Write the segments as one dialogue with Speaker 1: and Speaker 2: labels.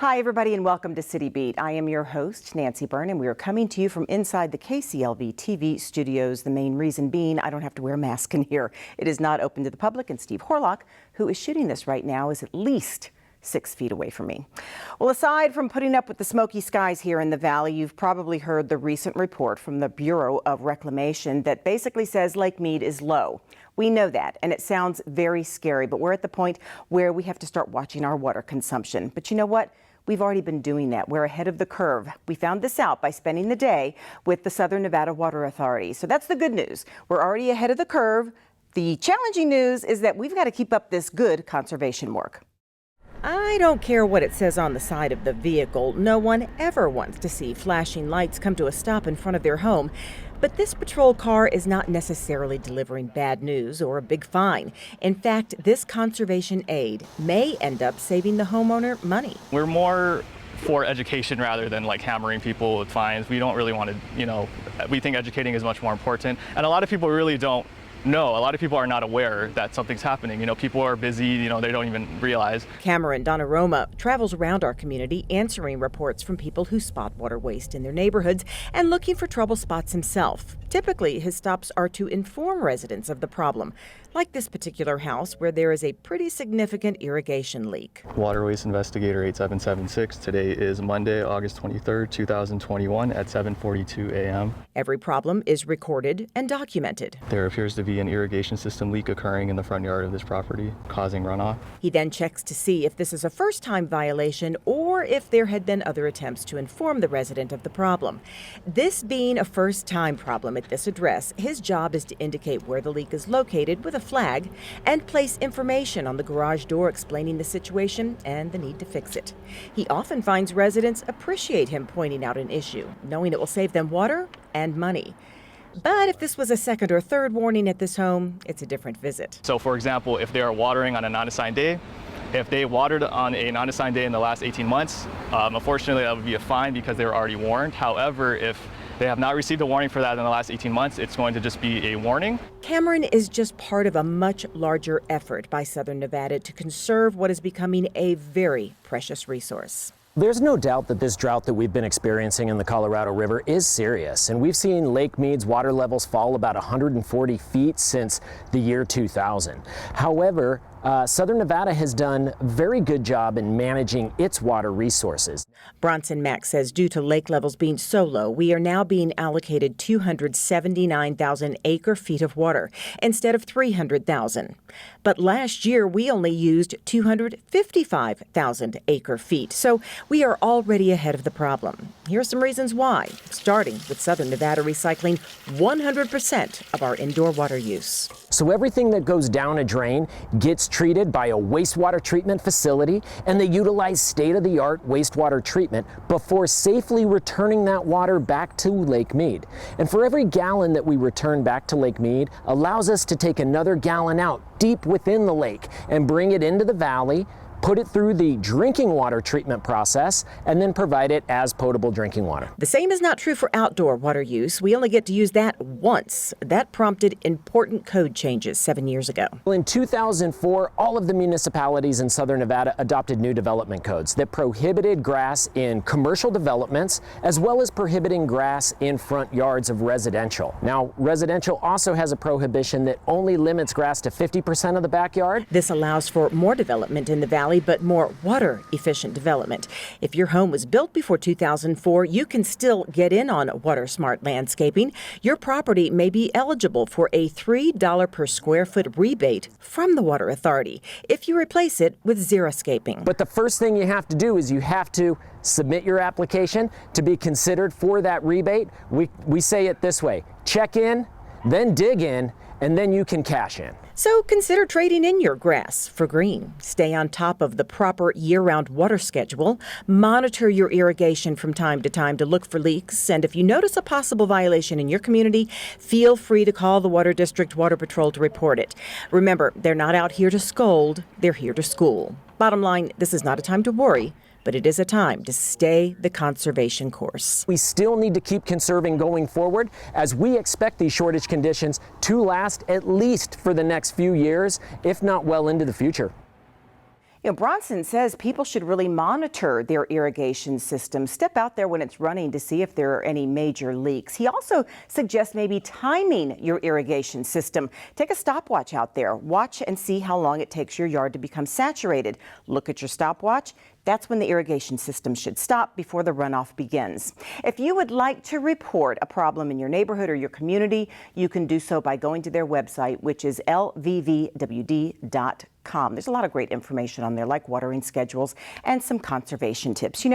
Speaker 1: Hi, everybody, and welcome to City Beat. I am your host, Nancy Byrne, and we are coming to you from inside the KCLV TV studios. The main reason being I don't have to wear a mask in here. It is not open to the public, and Steve Horlock, who is shooting this right now, is at least 6 feet away from me. Well, aside from putting up with the smoky skies here in the valley, you've probably heard the recent report from the Bureau of Reclamation that basically says Lake Mead is low. We know that, and it sounds very scary, but we're at the point where we have to start watching our water consumption. But you know what? We've already been doing that. We're ahead of the curve. We found this out by spending the day with the Southern Nevada Water Authority. So that's the good news. We're already ahead of the curve. The challenging news is that we've got to keep up this good conservation work. I don't care what it says on the side of the vehicle. No one ever wants to see flashing lights come to a stop in front of their home. But this patrol car is not necessarily delivering bad news or a big fine. In fact, this conservation aid may end up saving the homeowner money.
Speaker 2: We're more for education rather than like hammering people with fines. We don't really want to, we think educating is much more important. And a lot of people really don't know. A lot of people are not aware that something's happening. People are busy, they don't even realize.
Speaker 1: Cameron Donnaroma travels around our community answering reports from people who spot water waste in their neighborhoods and looking for trouble spots himself. Typically, his stops are to inform residents of the problem, like this particular house where there is a pretty significant irrigation leak.
Speaker 2: Water Waste Investigator 8776. Today is Monday, August 23rd, 2021 at 7:42 a.m.
Speaker 1: Every problem is recorded and documented.
Speaker 2: There appears to be an irrigation system leak occurring in the front yard of this property, causing runoff.
Speaker 1: He then checks to see if this is a first-time violation or if there had been other attempts to inform the resident of the problem. This being a first-time problem at this address, his job is to indicate where the leak is located with a flag and place information on the garage door explaining the situation and the need to fix it. He often finds residents appreciate him pointing out an issue, knowing it will save them water and money. But if this was a second or third warning at this home, it's a different visit.
Speaker 2: So for example, if they are watering on a non-assigned day, if they watered on a non-assigned day in the last 18 months, unfortunately that would be a fine because they were already warned. However, if they have not received a warning for that in the last 18 months, it's going to just be a warning.
Speaker 1: Cameron is just part of a much larger effort by Southern Nevada to conserve what is becoming a very precious resource.
Speaker 3: There's no doubt that this drought that we've been experiencing in the Colorado River is serious, and we've seen Lake Mead's water levels fall about 140 feet since the year 2000. However, Southern Nevada has done a very good job in managing its water resources.
Speaker 1: Bronson Mack says due to lake levels being so low, we are now being allocated 279,000 acre feet of water instead of 300,000. But last year, we only used 255,000 acre feet. So we are already ahead of the problem. Here are some reasons why, starting with Southern Nevada recycling 100% of our indoor water use.
Speaker 3: So everything that goes down a drain gets treated by a wastewater treatment facility, and they utilize state-of-the-art wastewater treatment before safely returning that water back to Lake Mead. And for every gallon that we return back to Lake Mead allows us to take another gallon out deep within the lake and bring it into the valley, put it through the drinking water treatment process, and then provide it as potable drinking water.
Speaker 1: The same is not true for outdoor water use. We only get to use that once. That prompted important code changes 7 years ago.
Speaker 3: Well, in 2004, all of the municipalities in Southern Nevada adopted new development codes that prohibited grass in commercial developments, as well as prohibiting grass in front yards of residential. Now, residential also has a prohibition that only limits grass to 50% of the backyard.
Speaker 1: This allows for more development in the valley, but more water-efficient development. If your home was built before 2004, you can still get in on Water Smart landscaping. Your property may be eligible for a $3 per square foot rebate from the Water Authority if you replace it with xeriscaping.
Speaker 3: But the first thing you have to do is you have to submit your application to be considered for that rebate. We say it this way: check in, then dig in, and then you can cash in.
Speaker 1: So consider trading in your grass for green. Stay on top of the proper year-round water schedule. Monitor your irrigation from time to time to look for leaks. And if you notice a possible violation in your community, feel free to call the Water District Water Patrol to report it. Remember, they're not out here to scold, they're here to school. Bottom line, this is not a time to worry, but it is a time to stay the conservation course.
Speaker 3: We still need to keep conserving going forward, as we expect these shortage conditions to last at least for the next few years, if not well into the future.
Speaker 1: Bronson says people should really monitor their irrigation system. Step out there when it's running to see if there are any major leaks. He also suggests maybe timing your irrigation system. Take a stopwatch out there. Watch and see how long it takes your yard to become saturated. Look at your stopwatch. That's when the irrigation system should stop before the runoff begins. If you would like to report a problem in your neighborhood or your community, you can do so by going to their website, which is lvvwd.com. There's a lot of great information on there, like watering schedules and some conservation tips.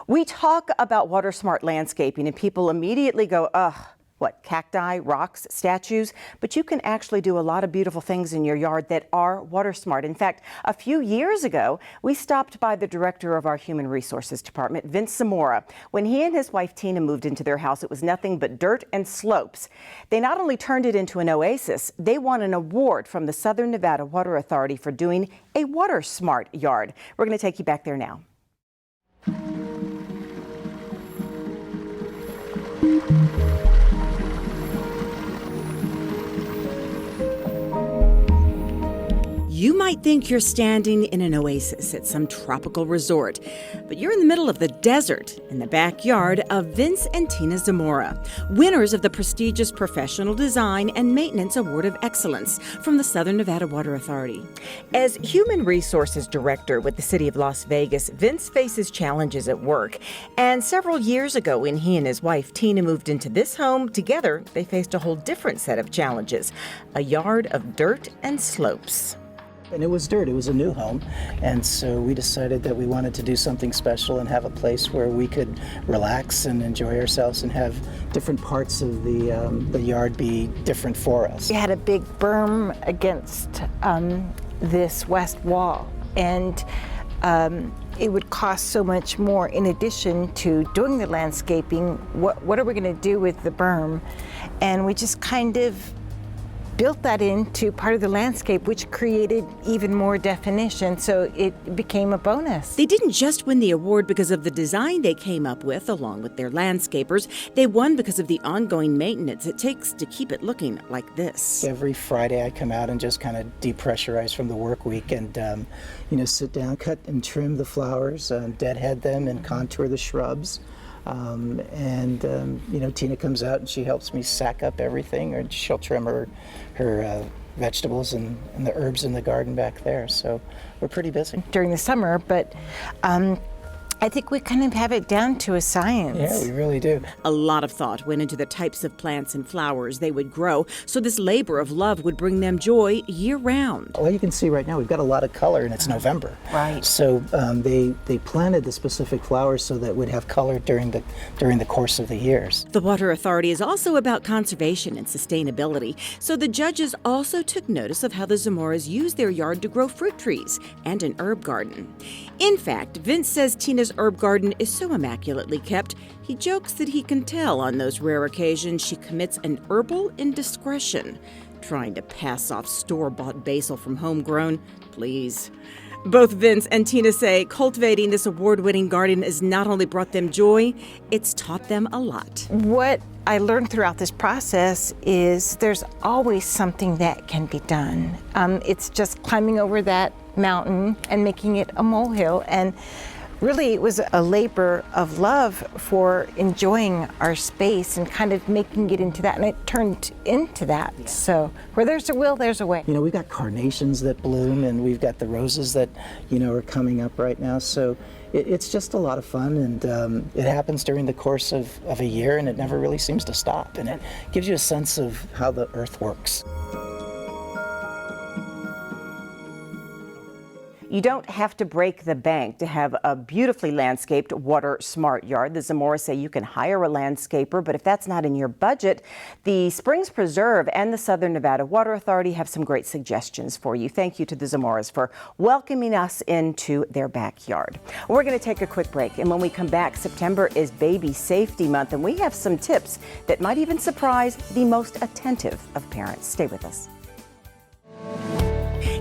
Speaker 1: We talk about water smart landscaping and people immediately go, ugh. What, cacti, rocks, statues? But you can actually do a lot of beautiful things in your yard that are water smart. In fact, a few years ago, we stopped by the director of our Human Resources Department, Vince Zamora. When he and his wife Tina moved into their house, it was nothing but dirt and slopes. They not only turned it into an oasis, they won an award from the Southern Nevada Water Authority for doing a water smart yard. We're going to take you back there now. You might think you're standing in an oasis at some tropical resort, but you're in the middle of the desert in the backyard of Vince and Tina Zamora, winners of the prestigious Professional Design and Maintenance Award of Excellence from the Southern Nevada Water Authority. As Human Resources Director with the City of Las Vegas, Vince faces challenges at work. And several years ago, when he and his wife Tina moved into this home together, they faced a whole different set of challenges, a yard of dirt and slopes.
Speaker 4: And it was dirt, it was a new home, and so we decided that we wanted to do something special and have a place where we could relax and enjoy ourselves and have different parts of the yard be different for us.
Speaker 5: We had a big berm against this west wall, and it would cost so much more in addition to doing the landscaping. What are we going to do with the berm? And we just kind of built that into part of the landscape, which created even more definition, so it became a bonus.
Speaker 1: They didn't just win the award because of the design they came up with, along with their landscapers. They won because of the ongoing maintenance it takes to keep it looking like this.
Speaker 4: Every Friday I come out and just kind of depressurize from the work week and sit down, cut and trim the flowers, deadhead them and contour the shrubs. Tina comes out and she helps me sack up everything, or she'll trim her vegetables and the herbs in the garden back there. So we're pretty busy
Speaker 5: during the summer, but I think we kind of have it down to a science.
Speaker 4: Yeah, we really do.
Speaker 1: A lot of thought went into the types of plants and flowers they would grow, so this labor of love would bring them joy year-round.
Speaker 4: Well, you can see right now we've got a lot of color, and it's November.
Speaker 5: Right.
Speaker 4: So they planted the specific flowers so that it would have color during the course of the years.
Speaker 1: The Water Authority is also about conservation and sustainability, so the judges also took notice of how the Zamoras use their yard to grow fruit trees and an herb garden. In fact, Vince says Tina's herb garden is so immaculately kept, he jokes that he can tell on those rare occasions she commits an herbal indiscretion. Trying to pass off store-bought basil from homegrown? Please. Both Vince and Tina say cultivating this award-winning garden has not only brought them joy, it's taught them a lot.
Speaker 5: What I learned throughout this process is there's always something that can be done. It's just climbing over that mountain and making it a molehill, and really it was a labor of love for enjoying our space and kind of making it into that, and it turned into that. So where there's a will, there's a way.
Speaker 4: We've got carnations that bloom, and we've got the roses that are coming up right now. So it's just a lot of fun, and it happens during the course of a year, and it never really seems to stop, and it gives you a sense of how the earth works.
Speaker 1: You don't have to break the bank to have a beautifully landscaped water smart yard. The Zamoras say you can hire a landscaper, but if that's not in your budget, the Springs Preserve and the Southern Nevada Water Authority have some great suggestions for you. Thank you to the Zamoras for welcoming us into their backyard. We're going to take a quick break, and when we come back, September is Baby Safety Month, and we have some tips that might even surprise the most attentive of parents. Stay with us.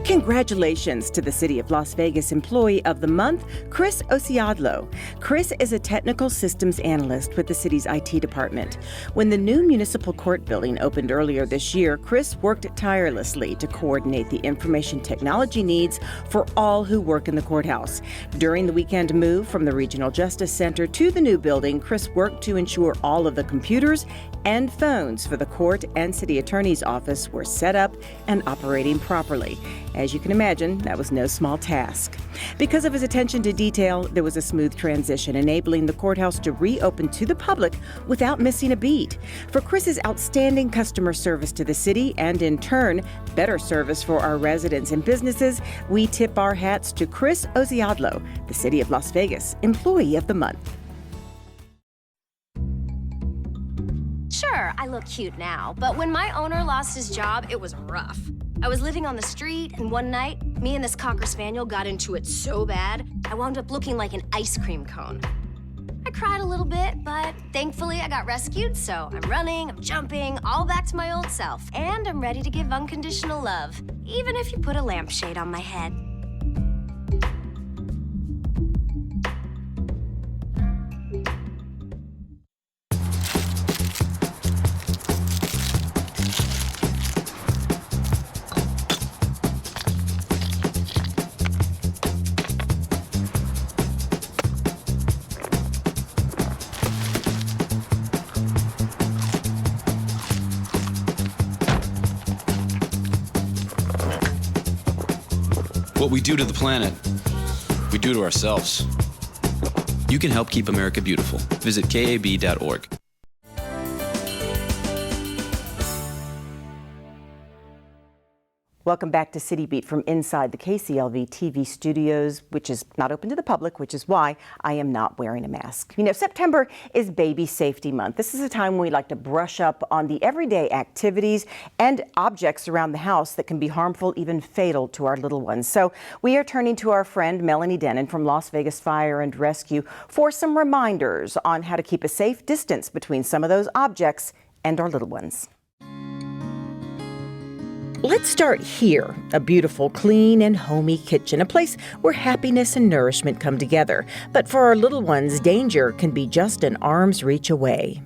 Speaker 1: Congratulations to the City of Las Vegas Employee of the Month, Chris Osiadlo. Chris is a technical systems analyst with the city's IT department. When the new municipal court building opened earlier this year, Chris worked tirelessly to coordinate the information technology needs for all who work in the courthouse. During the weekend move from the Regional Justice Center to the new building, Chris worked to ensure all of the computers and phones for the court and city attorney's office were set up and operating properly. As you can imagine, that was no small task. Because of his attention to detail, there was a smooth transition, enabling the courthouse to reopen to the public without missing a beat. For Chris's outstanding customer service to the city and, in turn, better service for our residents and businesses, we tip our hats to Chris Osiadlo, the City of Las Vegas Employee of the Month.
Speaker 6: Sure, I look cute now, but when my owner lost his job, it was rough. I was living on the street, and one night, me and this Cocker Spaniel got into it so bad, I wound up looking like an ice cream cone. I cried a little bit, but thankfully I got rescued, so I'm running, I'm jumping, all back to my old self. And I'm ready to give unconditional love, even if you put a lampshade on my head.
Speaker 7: What we do to the planet, we do to ourselves. You can help keep America beautiful. Visit KAB.org.
Speaker 1: Welcome back to City Beat from inside the KCLV TV studios, which is not open to the public, which is why I am not wearing a mask. You know, September is Baby Safety Month. This is a time when we like to brush up on the everyday activities and objects around the house that can be harmful, even fatal to our little ones. So we are turning to our friend Melanie Denon from Las Vegas Fire and Rescue for some reminders on how to keep a safe distance between some of those objects and our little ones. Let's start here, a beautiful, clean and homey kitchen, a place where happiness and nourishment come together. But for our little ones, danger can be just an arm's reach away.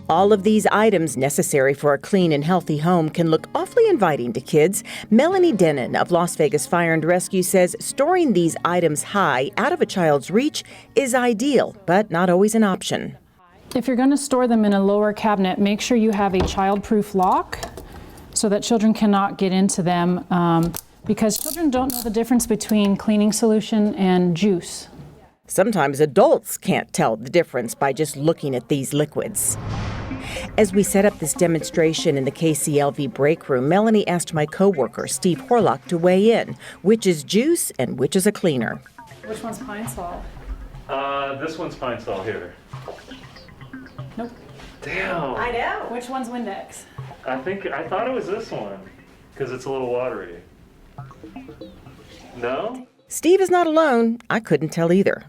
Speaker 1: All of these items necessary for a clean and healthy home can look awfully inviting to kids. Melanie Denon of Las Vegas Fire and Rescue says storing these items high, out of a child's reach, is ideal, but not always an option.
Speaker 8: If you're going to store them in a lower cabinet, make sure you have a child-proof lock, so that children cannot get into them, because children don't know the difference between cleaning solution and juice.
Speaker 1: Sometimes adults can't tell the difference by just looking at these liquids. As we set up this demonstration in the KCLV break room, Melanie asked my coworker, Steve Horlock, to weigh in. Which is juice and which is a cleaner?
Speaker 8: Which one's Pine Sol?
Speaker 9: This one's Pine Sol here.
Speaker 8: Nope.
Speaker 9: Damn.
Speaker 1: I know.
Speaker 8: Which one's Windex?
Speaker 9: I thought it was this one, because it's a little watery. No?
Speaker 1: Steve is not alone. I couldn't tell either.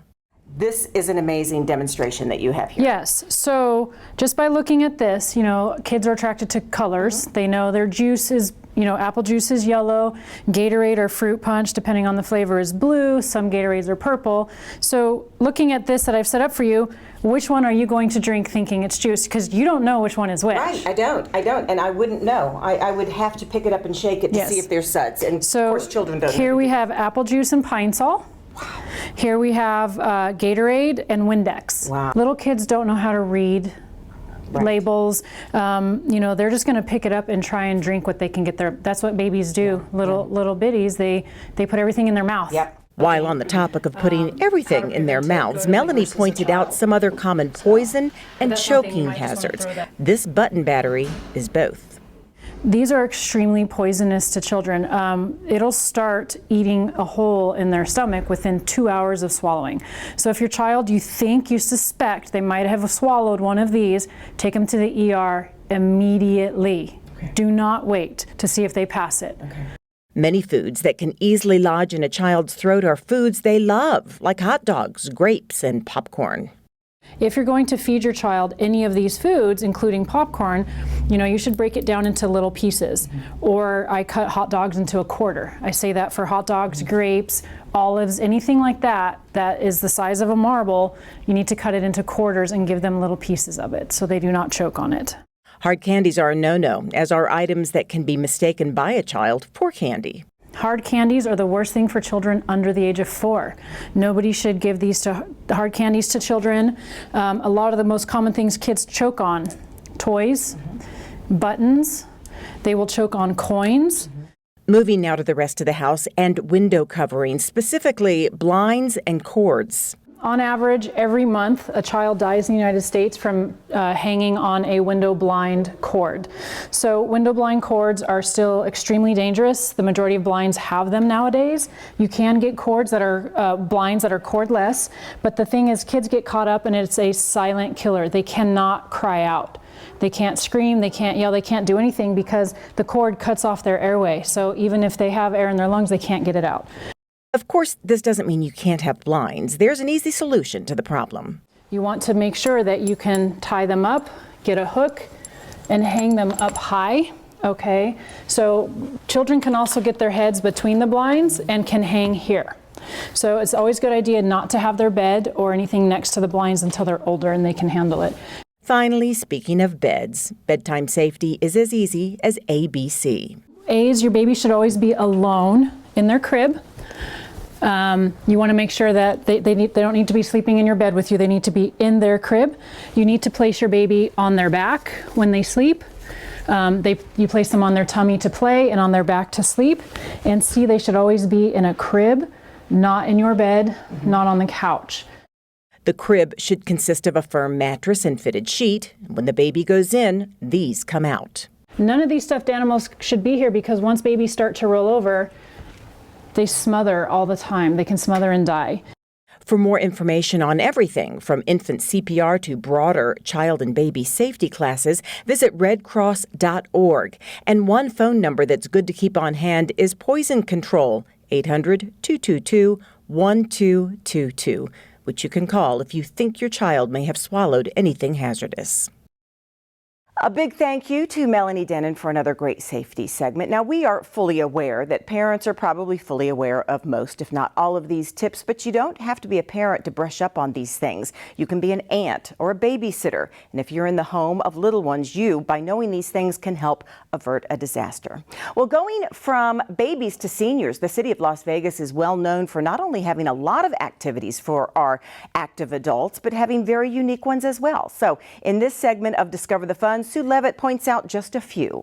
Speaker 1: This is an amazing demonstration that you have here.
Speaker 8: Yes, so just by looking at this, you know, kids are attracted to colors. They know their juice is, you know, apple juice is yellow, Gatorade or fruit punch, depending on the flavor, is blue, some Gatorades are purple. So looking at this that I've set up for you, which one are you going to drink thinking it's juice? Because you don't know which one is which.
Speaker 1: Right, I don't, and I wouldn't know. I would have to pick it up and shake it to see if there's suds, and
Speaker 8: so
Speaker 1: of course children don't.
Speaker 8: Here we have apple juice and Pine Sol. Wow. Here we have Gatorade and Windex.
Speaker 1: Wow.
Speaker 8: Little kids don't know how to read labels. You know, they're just going to pick it up and try and drink what they can get their. That's what babies do. Little bitties. They put everything in their mouth.
Speaker 1: Yep. While on the topic of putting everything in their mouths, Melanie pointed out some other common poison and choking hazards. This button battery is both.
Speaker 8: These are extremely poisonous to children. It'll start eating a hole in their stomach within 2 hours of swallowing. So if your child, you suspect they might have swallowed one of these, take them to the ER immediately. Okay. Do not wait to see if they pass it. Okay.
Speaker 1: Many foods that can easily lodge in a child's throat are foods they love, like hot dogs, grapes, and popcorn.
Speaker 8: If you're going to feed your child any of these foods, including popcorn, you should break it down into little pieces. Or I cut hot dogs into a quarter. I say that for hot dogs, grapes, olives, anything like that is the size of a marble, you need to cut it into quarters and give them little pieces of it so they do not choke on it.
Speaker 1: Hard candies are a no-no, as are items that can be mistaken by a child for candy.
Speaker 8: Hard candies are the worst thing for children under the age of 4. Nobody should give these hard candies to children. A lot of the most common things kids choke on: toys, buttons, they will choke on coins.
Speaker 1: Moving now to the rest of the house and window coverings, specifically blinds and cords.
Speaker 8: On average, every month, a child dies in the United States from hanging on a window blind cord. So window blind cords are still extremely dangerous. The majority of blinds have them nowadays. You can get cords that are blinds that are cordless, but the thing is, kids get caught up and it's a silent killer. They cannot cry out. They can't scream, they can't yell, they can't do anything because the cord cuts off their airway. So even if they have air in their lungs, they can't get it out.
Speaker 1: Of course, this doesn't mean you can't have blinds. There's an easy solution to the problem.
Speaker 8: You want to make sure that you can tie them up, get a hook, and hang them up high. Okay, so children can also get their heads between the blinds and can hang here. So it's always a good idea not to have their bed or anything next to the blinds until they're older and they can handle it.
Speaker 1: Finally, speaking of beds, bedtime safety is as easy as ABC.
Speaker 8: Your baby should always be alone in their crib. You want to make sure that they don't need to be sleeping in your bed with you. They need to be in their crib. You need to place your baby on their back when they sleep. You place them on their tummy to play and on their back to sleep. And they should always be in a crib, not in your bed, not on the couch.
Speaker 1: The crib should consist of a firm mattress and fitted sheet. When the baby goes in, these come out.
Speaker 8: None of these stuffed animals should be here because once babies start to roll over, they smother all the time. They can smother and die.
Speaker 1: For more information on everything from infant CPR to broader child and baby safety classes, visit redcross.org. And one phone number that's good to keep on hand is Poison Control, 800-222-1222, which you can call if you think your child may have swallowed anything hazardous. A big thank you to Melanie Denon for another great safety segment. Now, we are fully aware that parents are probably fully aware of most, if not all of these tips, but you don't have to be a parent to brush up on these things. You can be an aunt or a babysitter. And if you're in the home of little ones, you, by knowing these things, can help avert a disaster. Well, going from babies to seniors, the city of Las Vegas is well known for not only having a lot of activities for our active adults, but having very unique ones as well. So in this segment of Discover the Fun, Sue Levitt points out just a few.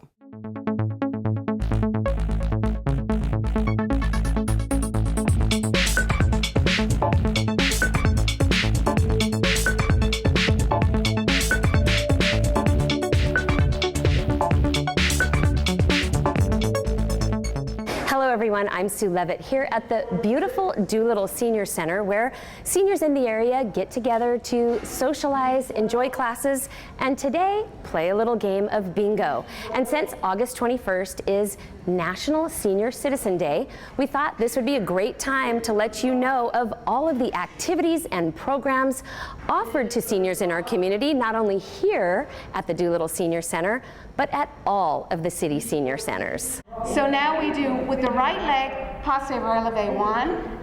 Speaker 10: Hello everyone, I'm Sue Levitt here at the beautiful Doolittle Senior Center, where seniors in the area get together to socialize, enjoy classes, and today play a little game of bingo. And since August 21st is National Senior Citizen Day, we thought this would be a great time to let you know of all of the activities and programs offered to seniors in our community, not only here at the Doolittle Senior Center, but at all of the city senior centers.
Speaker 11: So now we do, with the right leg, passe releve, 1,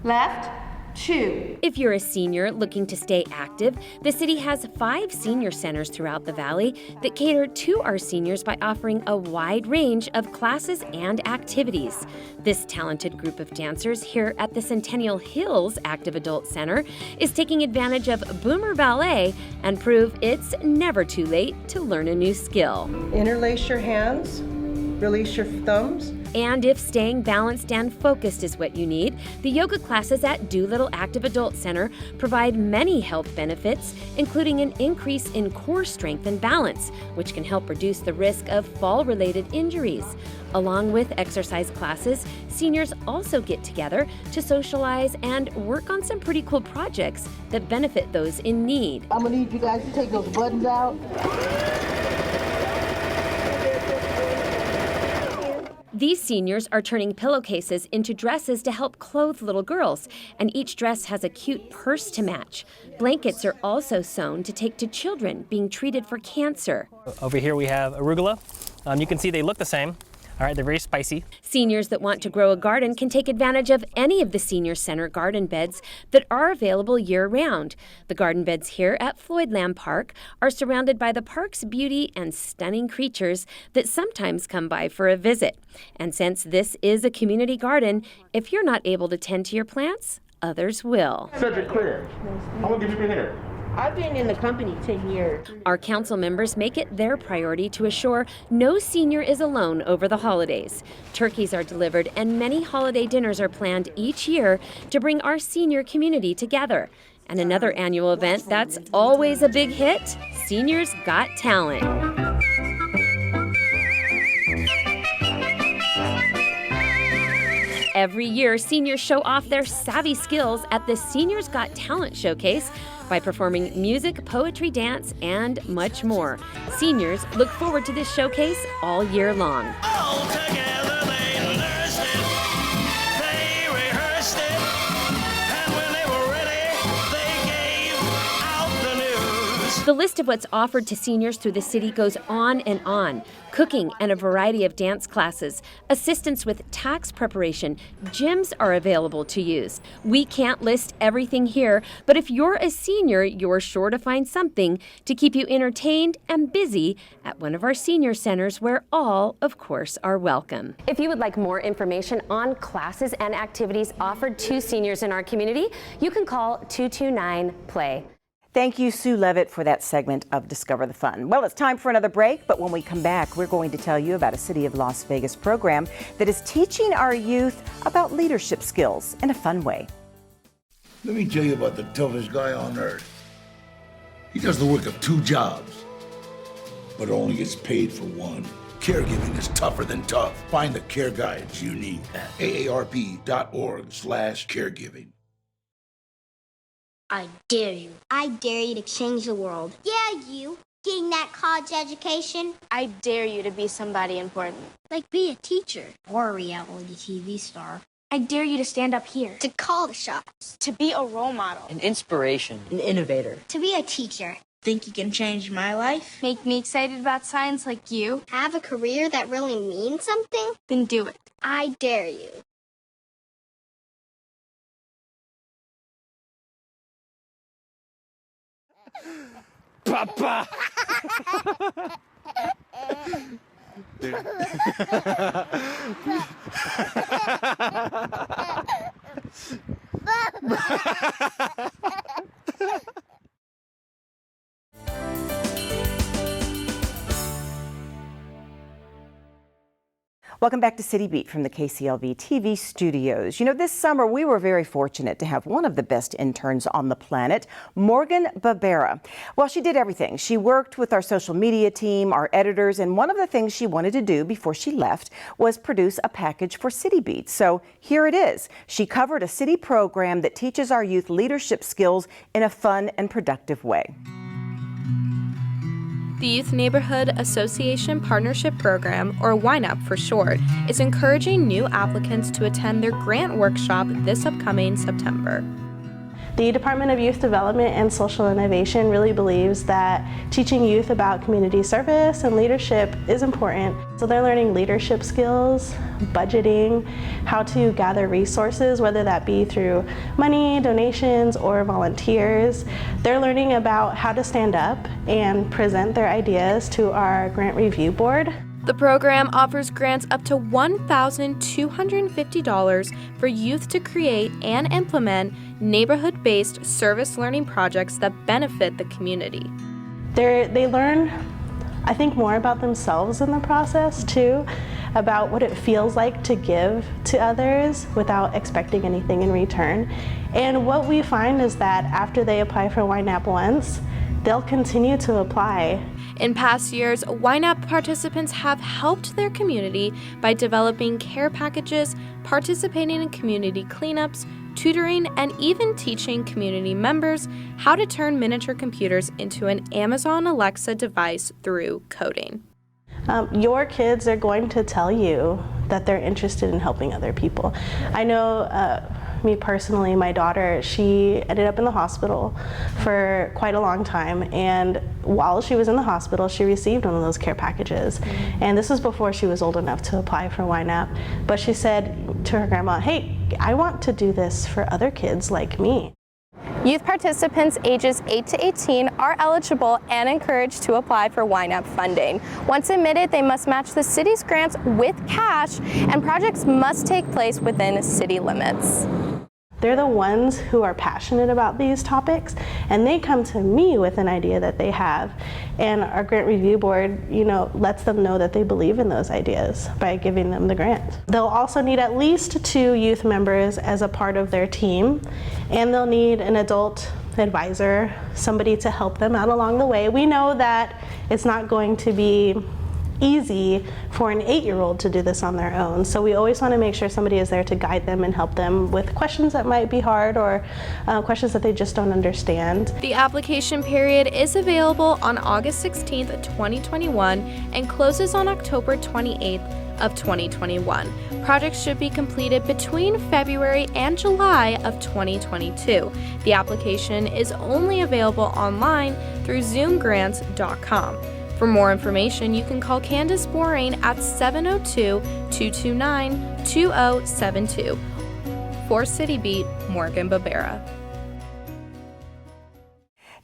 Speaker 11: left, 2.
Speaker 10: If you're a senior looking to stay active, the city has 5 senior centers throughout the valley that cater to our seniors by offering a wide range of classes and activities. This talented group of dancers here at the Centennial Hills Active Adult Center is taking advantage of Boomer Ballet and prove it's never too late to learn a new skill.
Speaker 12: Interlace your hands, release your thumbs.
Speaker 10: And if staying balanced and focused is what you need, the yoga classes at Doolittle Active Adult Center provide many health benefits, including an increase in core strength and balance, which can help reduce the risk of fall-related injuries. Along with exercise classes, seniors also get together to socialize and work on some pretty cool projects that benefit those in need.
Speaker 12: I'm gonna need you guys to take those buttons out.
Speaker 10: These seniors are turning pillowcases into dresses to help clothe little girls, and each dress has a cute purse to match. Blankets are also sewn to take to children being treated for cancer.
Speaker 13: Over here we have arugula. You can see they look the same. All right, they're very spicy.
Speaker 10: Seniors that want to grow a garden can take advantage of any of the Senior Center garden beds that are available year-round. The garden beds here at Floydland Park are surrounded by the park's beauty and stunning creatures that sometimes come by for a visit. And since this is a community garden, if you're not able to tend to your plants, others will.
Speaker 14: Cedric Clare, how long have you been here?
Speaker 12: I've been in the company 10 years.
Speaker 10: Our council members make it their priority to assure no senior is alone over the holidays. Turkeys are delivered and many holiday dinners are planned each year to bring our senior community together. And another annual event that's always a big hit, Seniors Got Talent. Every year, seniors show off their savvy skills at the Seniors Got Talent Showcase by performing music, poetry, dance, and much more. Seniors look forward to this showcase all year long.
Speaker 15: All together they nursed it, they rehearsed it, and when they were ready, they gave out the news.
Speaker 10: The list of what's offered to seniors through the city goes on and on. Cooking and a variety of dance classes, assistance with tax preparation, gyms are available to use. We can't list everything here, but if you're a senior, you're sure to find something to keep you entertained and busy at one of our senior centers where all, of course, are welcome. If you would like more information on classes and activities offered to seniors in our community, you can call 229-PLAY.
Speaker 1: Thank you, Sue Levitt, for that segment of Discover the Fun. Well, it's time for another break, but when we come back, we're going to tell you about a City of Las Vegas program that is teaching our youth about leadership skills in a fun way.
Speaker 16: Let me tell you about the toughest guy on earth. He does the work of 2 jobs, but only gets paid for 1. Caregiving is tougher than tough. Find the care guides you need at aarp.org/caregiving.
Speaker 17: I dare you. I dare you to change the world. Yeah, you. Getting that college education. I dare you to be somebody important. Like be a teacher. Or a reality TV star. I dare you to stand up here. To call the shots. To be a role model.
Speaker 18: An inspiration. An innovator.
Speaker 17: To be a teacher. Think you can change my life? Make me excited about science like you? Have a career that really means something? Then do it. I dare you.
Speaker 15: Papa!
Speaker 1: Welcome back to City Beat from the KCLV TV studios. You know, this summer we were very fortunate to have one of the best interns on the planet, Morgan Barbera. Well, she did everything. She worked with our social media team, our editors, and one of the things she wanted to do before she left was produce a package for City Beat. So here it is. She covered a city program that teaches our youth leadership skills in a fun and productive way.
Speaker 19: The Youth Neighborhood Association Partnership Program, or YNAP for short, is encouraging new applicants to attend their grant workshop this upcoming September.
Speaker 20: The Department of Youth Development and Social Innovation really believes that teaching youth about community service and leadership is important. So they're learning leadership skills, budgeting, how to gather resources, whether that be through money, donations, or volunteers. They're learning about how to stand up and present their ideas to our grant review board.
Speaker 19: The program offers grants up to $1,250 for youth to create and implement neighborhood-based service learning projects that benefit the community.
Speaker 20: They learn, I think, more about themselves in the process too, about what it feels like to give to others without expecting anything in return. And what we find is that after they apply for YNAP once, they'll continue to apply.
Speaker 19: In past years, YNAP participants have helped their community by developing care packages, participating in community cleanups, tutoring, and even teaching community members how to turn miniature computers into an Amazon Alexa device through coding.
Speaker 20: Your kids are going to tell you that they're interested in helping other people. I know me personally, my daughter, she ended up in the hospital for quite a long time, and while she was in the hospital, she received one of those care packages. And this was before she was old enough to apply for YNAP. But she said to her grandma, hey, I want to do this for other kids like me.
Speaker 21: Youth participants ages 8 to 18 are eligible and encouraged to apply for YNAP funding. Once admitted, they must match the city's grants with cash, and projects must take place within city limits.
Speaker 20: They're the ones who are passionate about these topics, and they come to me with an idea that they have, and our grant review board, lets them know that they believe in those ideas by giving them the grant. They'll also need at least 2 youth members as a part of their team, and they'll need an adult advisor, somebody to help them out along the way. We know that it's not going to be easy for an 8-year-old to do this on their own. So we always want to make sure somebody is there to guide them and help them with questions that might be hard or questions that they just don't understand.
Speaker 19: The application period is available on August 16th, 2021 and closes on October 28th of 2021. Projects should be completed between February and July of 2022. The application is only available online through zoomgrants.com. For more information, you can call Candace Borain at 702-229-2072. For City Beat, Morgan Barbera.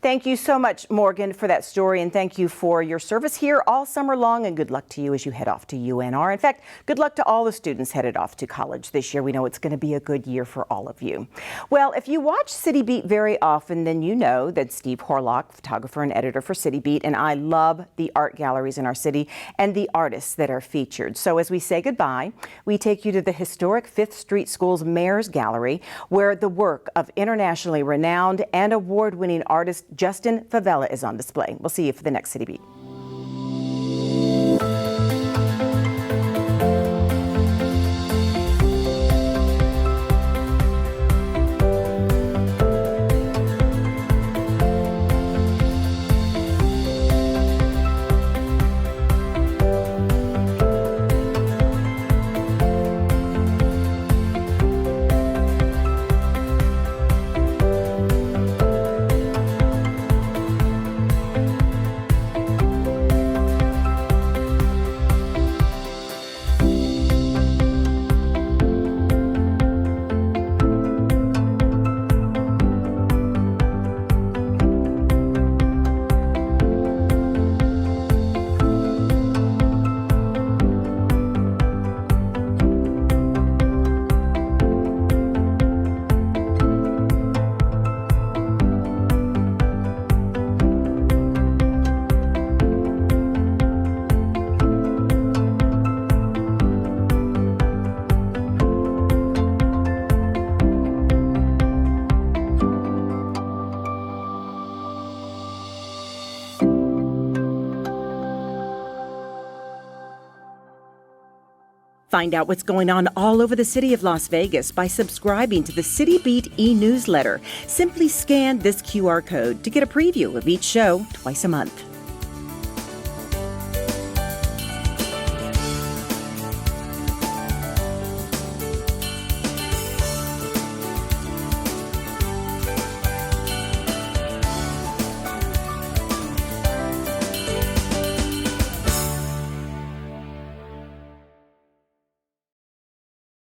Speaker 1: Thank you so much, Morgan, for that story, and thank you for your service here all summer long, and good luck to you as you head off to UNR. In fact, good luck to all the students headed off to college this year. We know it's going to be a good year for all of you. Well, if you watch City Beat very often, then you know that Steve Horlock, photographer and editor for City Beat, and I love the art galleries in our city and the artists that are featured. So as we say goodbye, we take you to the historic 5th Street School's Mayor's Gallery, where the work of internationally renowned and award-winning artist Justin Favela is on display. We'll see you for the next City Beat. Find out what's going on all over the city of Las Vegas by subscribing to the City Beat e-newsletter. Simply scan this QR code to get a preview of each show twice a month.